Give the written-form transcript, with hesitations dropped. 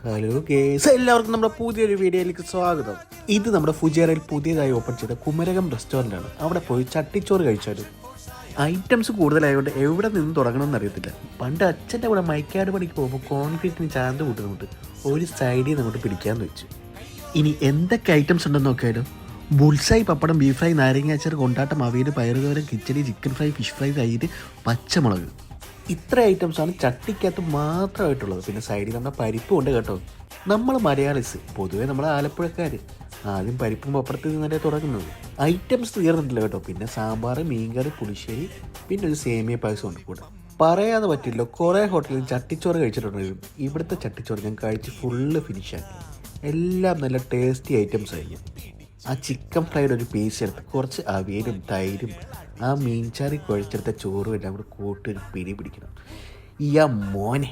Hello guys, എല്ലാവർക്കും നമ്മുടെ പുതിയൊരു വീഡിയോയിലേക്ക് സ്വാഗതം. ഇത് നമ്മുടെ ഫുജിയറയിൽ പുതിയതായി ഓപ്പൺ ചെയ്ത കുമരകം റെസ്റ്റോറൻ്റ് ആണ്. അവിടെ പോയി ചട്ടിച്ചോറ് കഴിച്ചാലും ഐറ്റംസ് കൂടുതലായതുകൊണ്ട് എവിടെ നിന്ന് തുടങ്ങണമെന്ന് അറിയത്തില്ല. പണ്ട് അച്ഛൻ്റെ കൂടെ മൈക്കാട് പണിക്ക് പോകുമ്പോൾ കോൺക്രീറ്റിന് ചാന്ത് കൂട്ടുന്നുണ്ട് ഒരു സൈഡിൽ നമുക്ക് പിടിക്കാമെന്ന് വെച്ചു. ഇനി എന്തൊക്കെ ഐറ്റംസ് ഉണ്ടെന്ന് നോക്കിയാലും ബുൾസായി, പപ്പടം, ബീഫ് ഫ്രൈ, നാരങ്ങാച്ചാർ, കൊണ്ടാട്ടം, അവിയൽ, പയറുതോരൻ, കിച്ചടി, ചിക്കൻ ഫ്രൈ, ഫിഷ് ഫ്രൈ, തൈര്, പച്ചമുളക്. ഇത്ര ഐറ്റംസാണ് ചട്ടിക്കകത്ത് മാത്രമായിട്ടുള്ളത്. പിന്നെ സൈഡിൽ നമ്മുടെ പരിപ്പും ഉണ്ട് കേട്ടോ. നമ്മൾ മലയാളീസ് പൊതുവേ നമ്മൾ ആലപ്പുഴക്കാർ ആദ്യം പരിപ്പും പപ്പടത്തിൽ നിന്നല്ലേ തുടങ്ങുന്നത്. ഐറ്റംസ് തീർന്നിട്ടില്ല കേട്ടോ. പിന്നെ സാമ്പാർ, മീൻകറി, പുളിശ്ശേരി, പിന്നെ ഒരു സേമിയ പായസം ഉണ്ട് കൂടെ. പറയാതെ പറ്റില്ല, കുറേ ഹോട്ടലിൽ ചട്ടിച്ചോറ് കഴിച്ചിട്ടുണ്ടായിരുന്നു. ഇവിടുത്തെ ചട്ടിച്ചോറ് ഞാൻ കഴിച്ച് ഫുള്ള് ഫിനിഷാക്കി. എല്ലാം നല്ല ടേസ്റ്റി ഐറ്റംസ് ആയിരിക്കും. ആ ചിക്കൻ ഫ്രൈഡ് ഒരു പീസ് എടുത്ത് കുറച്ച് അവിയലും തൈരും ആ മീൻചാറി കുഴച്ചെടുത്ത ചോറും എല്ലാം കൂടെ കൂട്ടി ഒരു പിടി പിടിക്കണം. ഈ മോനെ